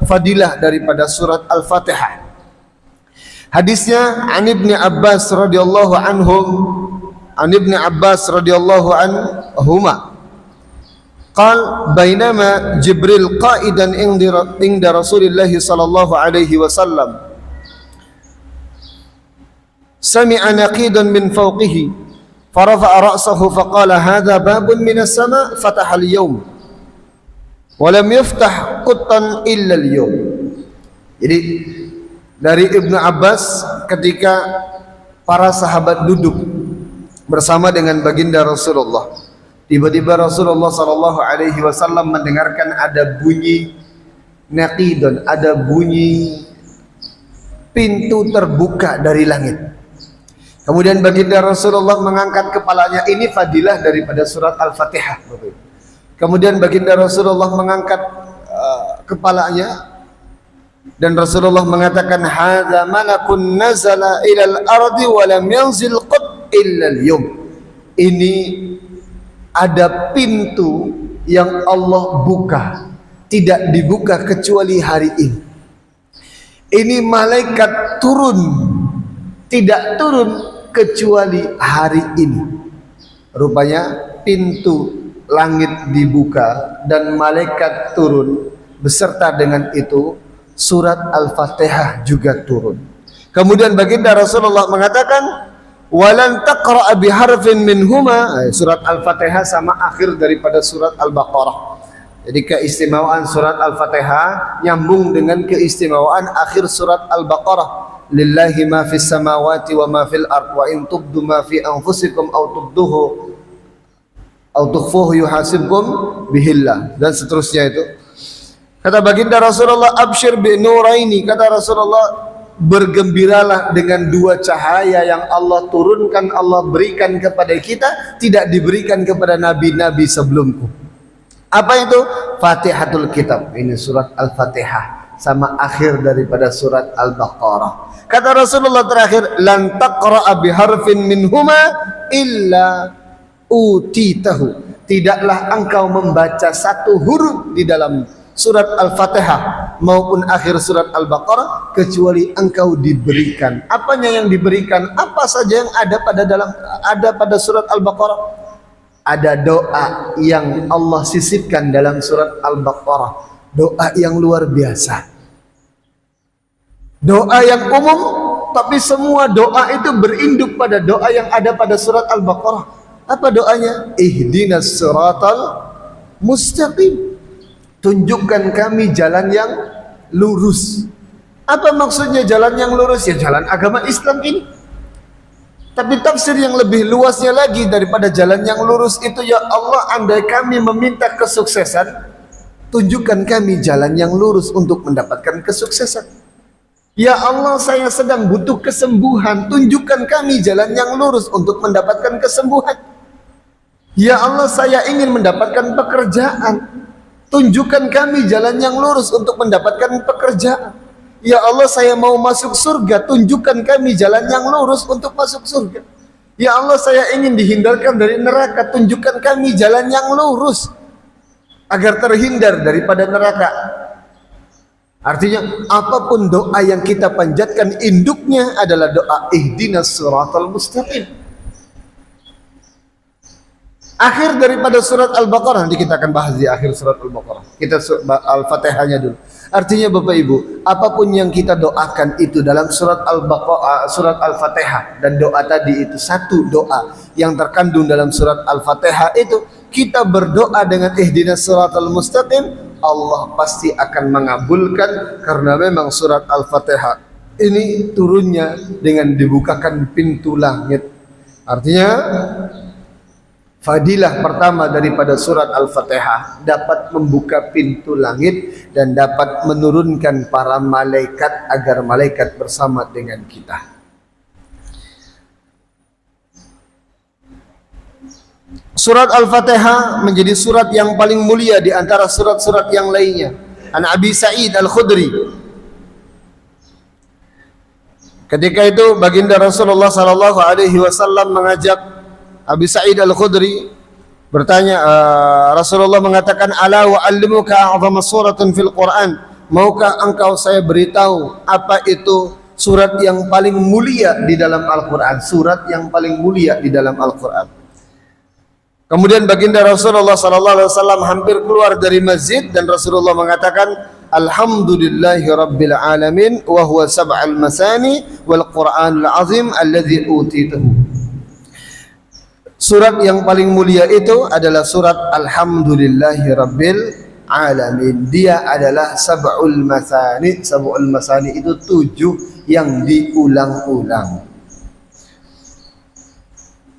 fadilah daripada surat Al-Fatihah. Hadisnya an Ibnu Abbas radhiyallahu anhuma قال بينما جبريل قائدا عند رسول الله صلى الله عليه وسلم سمع نقيدا من فوقه فرفع رأسه فقال هذا باب من السماء فتح اليوم ولم يفتح قطا إلا اليوم. Jadi dari Ibnu Abbas ketika para sahabat duduk bersama dengan baginda Rasulullah, tiba-tiba Rasulullah sallallahu alaihi wasallam mendengarkan ada bunyi naqidun, ada bunyi pintu terbuka dari langit. Kemudian baginda Rasulullah mengangkat kepalanya. Ini fadilah daripada surat Al-Fatihah. Kemudian baginda Rasulullah mengangkat kepalanya dan Rasulullah mengatakan hadza malakun nazala ilal ardi wa lam yanzil qat illa al-yawm. Ini ada pintu yang Allah buka, tidak dibuka kecuali hari ini. Ini malaikat turun, tidak turun kecuali hari ini. Rupanya pintu langit dibuka dan malaikat turun, beserta dengan itu surat Al-Fatihah juga turun. Kemudian baginda Rasulullah mengatakan walan taqra'a biharfin minhuma. Surat Al-Fatihah sama akhir daripada surat Al-Baqarah. Jadi keistimewaan surat Al-Fatihah nyambung dengan keistimewaan akhir surat Al-Baqarah. Lillahi ma fis samawati wa ma fil ard wa in tubdu ma fi anfusikum aw tubduhu aw tukhfuhu yuhasibkum bihillah, dan seterusnya itu. Kata baginda Rasulullah absyir bi nuraini, kata Rasulullah bergembiralah dengan dua cahaya yang Allah turunkan, Allah berikan kepada kita, tidak diberikan kepada nabi-nabi sebelumku. Apa itu? Fatihatul Kitab. Ini surat Al-Fatihah sama akhir daripada surat Al-Baqarah. Kata Rasulullah terakhir, lan taqra'a biharfin minhuma illa utitahu. Tidaklah engkau membaca satu huruf di dalam surat Al-Fatihah maupun akhir surat Al-Baqarah kecuali engkau diberikan. Apanya yang diberikan? Apa saja yang ada pada surat Al-Baqarah? Ada doa yang Allah sisipkan dalam surat Al-Baqarah, doa yang luar biasa. Doa yang umum, tapi semua doa itu berinduk pada doa yang ada pada surat Al-Baqarah. Apa doanya? Ihdinas siratal mustaqim. Tunjukkan kami jalan yang lurus. Apa maksudnya jalan yang lurus? Ya jalan agama Islam ini. Tapi tafsir yang lebih luasnya lagi daripada jalan yang lurus itu, ya Allah, andai kami meminta kesuksesan, tunjukkan kami jalan yang lurus untuk mendapatkan kesuksesan. Ya Allah, saya sedang butuh kesembuhan, tunjukkan kami jalan yang lurus untuk mendapatkan kesembuhan. Ya Allah, saya ingin mendapatkan pekerjaan, tunjukkan kami jalan yang lurus untuk mendapatkan pekerjaan. Ya Allah, saya mau masuk surga, tunjukkan kami jalan yang lurus untuk masuk surga. Ya Allah, saya ingin dihindarkan dari neraka, tunjukkan kami jalan yang lurus agar terhindar daripada neraka. Artinya apapun doa yang kita panjatkan, induknya adalah doa ihdinas siratal mustaqim. Akhir daripada surat Al-Baqarah, nanti kita akan bahas di akhir surat Al-Baqarah. Kita Al-Fatihahnya dulu. Artinya Bapak Ibu, apapun yang kita doakan itu dalam surat Al-Baqarah, surat Al-Fatihah, dan doa tadi itu satu doa yang terkandung dalam surat Al-Fatihah itu, kita berdoa dengan ihdinas siratal mustaqim, Allah pasti akan mengabulkan, karena memang surat Al-Fatihah ini turunnya dengan dibukakan pintu langit. Artinya fadilah pertama daripada surat Al-Fatihah dapat membuka pintu langit dan dapat menurunkan para malaikat agar malaikat bersama dengan kita. Surat Al-Fatihah menjadi surat yang paling mulia di antara surat-surat yang lainnya. An Abi Sa'id Al-Khudri, ketika itu baginda Rasulullah sallallahu alaihi wasallam mengajak Abi Sa'id Al-Khudri bertanya, Rasulullah mengatakan, ala wa'allimuka a'zama suratin fil Quran maukah engkau saya beritahu apa itu surat yang paling mulia di dalam Al-Quran? Surat yang paling mulia di dalam Al-Quran. Kemudian baginda Rasulullah SAW hampir keluar dari masjid dan Rasulullah mengatakan, Alhamdulillahi Rabbil Alamin wa huwa sab'al masani wal Qur'anul azim alladhi utitahu. Surat yang paling mulia itu adalah surat Alhamdulillahi Rabbil Alamin. Dia adalah sab'ul masani. Sab'ul masani itu 7 yang diulang-ulang.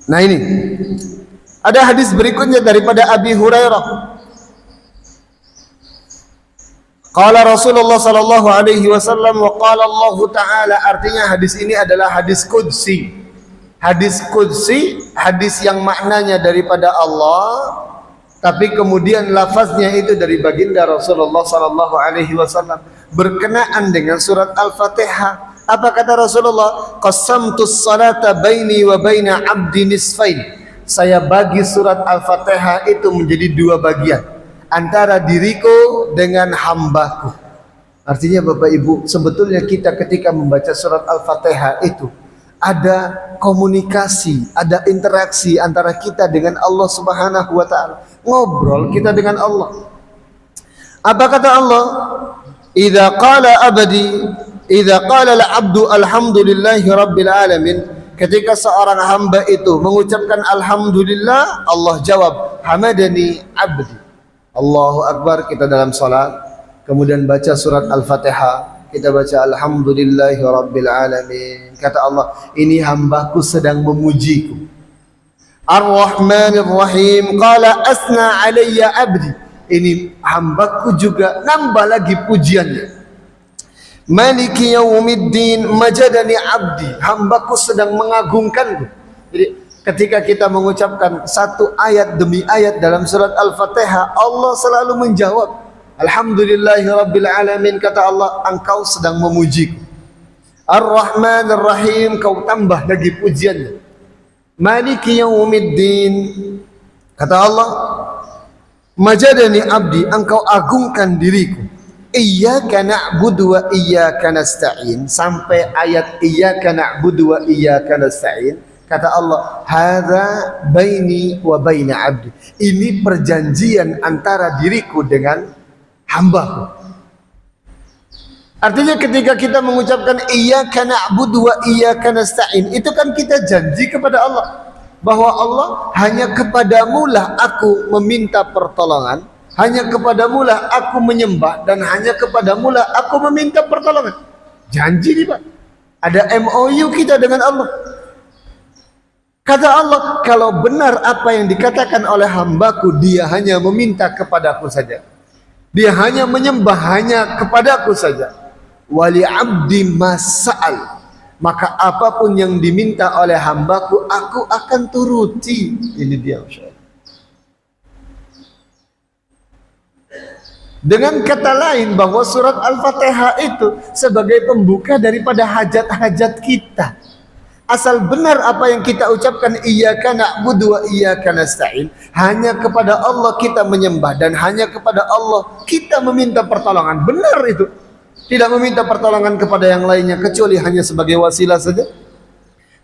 Nah ini ada hadis berikutnya daripada Abi Hurairah. Qala Rasulullah sallallahu alaihi wasallam wa qala Allah taala, artinya hadis ini adalah hadis qudsi. Hadis qudsi, hadis yang maknanya daripada Allah tapi kemudian lafaznya itu dari baginda Rasulullah sallallahu alaihi wasallam, berkenaan dengan surat Al-Fatihah. Apa kata Rasulullah? Qasamtus salata baini wa baina 'abdi nisfain. Saya bagi surat Al-Fatihah itu menjadi 2 bagian, antara diriku dengan hambaku. Artinya Bapak Ibu, sebetulnya kita ketika membaca surat Al-Fatihah itu ada komunikasi, ada interaksi antara kita dengan Allah Subhanahu wa taala. Ngobrol kita dengan Allah. Apa kata Allah? Idza qala abdi, idza qala al-'abdu alhamdulillahi rabbil alamin. Ketika seorang hamba itu mengucapkan alhamdulillah, Allah jawab, hamadani abdi. Allahu Akbar, kita dalam salat, kemudian baca surat Al-Fatihah, kita baca alhamdulillahi rabbil alamin. Kata Allah, ini hambaku sedang memujiku. Ar-Rahmanir Rahim, qala asna alayya abdi. Ini hambaku juga nambah lagi pujiannya. Maliki yaumiddin, majadani abdi. Hambaku sedang mengagungkanku. Jadi ketika kita mengucapkan satu ayat demi ayat dalam surat Al-Fatihah, Allah selalu menjawab, Alhamdulillahi Rabbil Alamin. Kata Allah, engkau sedang memujiku. Ar-Rahmanir Rahim, kau tambah lagi pujiannya. Maliki yaumiddin, kata Allah, majadani abdi, engkau agungkan diriku. Iyyaka na'budu wa iyyaka nasta'in, sampai ayat iyyaka na'budu wa iyyaka nasta'in. Kata Allah, hadza baini wa baina abdi. Ini perjanjian antara diriku dengan hambaku. Artinya ketika kita mengucapkan iyyaka na'budu wa iyyaka nasta'in, itu kan kita janji kepada Allah bahwa Allah, hanya kepadamu lah aku meminta pertolongan, hanya kepadamu lah aku menyembah, dan hanya kepadamu lah aku meminta pertolongan. Janji nih Pak. Ada MOU kita dengan Allah. Kata Allah, kalau benar apa yang dikatakan oleh hambaku, dia hanya meminta kepadaku saja, dia hanya menyembah hanya kepadaku saja. Wali abdi mas'al, maka apapun yang diminta oleh hambaku, aku akan turuti. Ini dia, Masya Allah. Dengan kata lain, bahwa surat Al-Fatihah itu sebagai pembuka daripada hajat-hajat kita. Asal benar apa yang kita ucapkan, iyyaka na'budu wa iyyaka nasta'in, hanya kepada Allah kita menyembah dan hanya kepada Allah kita meminta pertolongan. Benar itu. Tidak meminta pertolongan kepada yang lainnya kecuali hanya sebagai wasilah saja.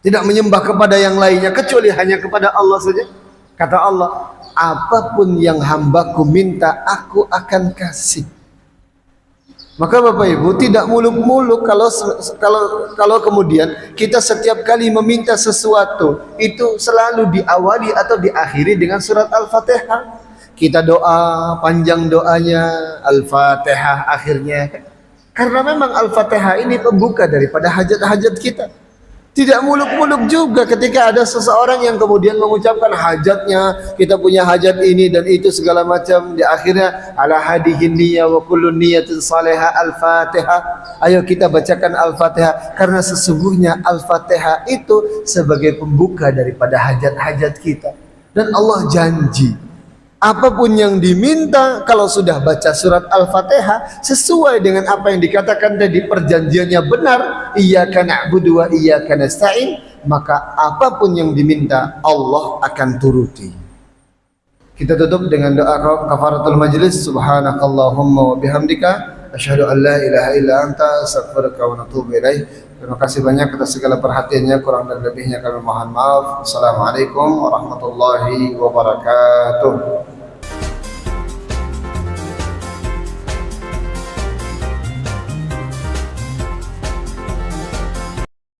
Tidak menyembah kepada yang lainnya kecuali hanya kepada Allah saja. Kata Allah, apapun yang hambaku minta, aku akan kasih. Maka Bapak Ibu, tidak muluk-muluk kalau kemudian kita setiap kali meminta sesuatu itu selalu diawali atau diakhiri dengan surat Al-Fatihah. Kita doa, panjang doanya, Al-Fatihah akhirnya. Karena memang Al-Fatihah ini pembuka daripada hajat-hajat kita. Tidak muluk-muluk juga ketika ada seseorang yang kemudian mengucapkan hajatnya, kita punya hajat ini dan itu segala macam, di akhirnya ala hadihin niyya wa kullu niyatin salihah Al-Fatihah. Ayo kita bacakan Al-Fatihah, karena sesungguhnya Al-Fatihah itu sebagai pembuka daripada hajat-hajat kita. Dan Allah janji, apapun yang diminta, kalau sudah baca surat Al-Fatihah sesuai dengan apa yang dikatakan tadi, perjanjiannya benar, iyyaka na'budu wa iyyaka nasta'in, maka apapun yang diminta Allah akan turuti. Kita tutup dengan doa kafaratul majlis. Subhanakallahumma wa bihamdika Asyhadu an la ilaha illa anta astaghfiruka wa atubu ilaik. Terima kasih banyak atas segala perhatiannya, kurang dan lebihnya kami mohon maaf. Assalamualaikum warahmatullahi wabarakatuh.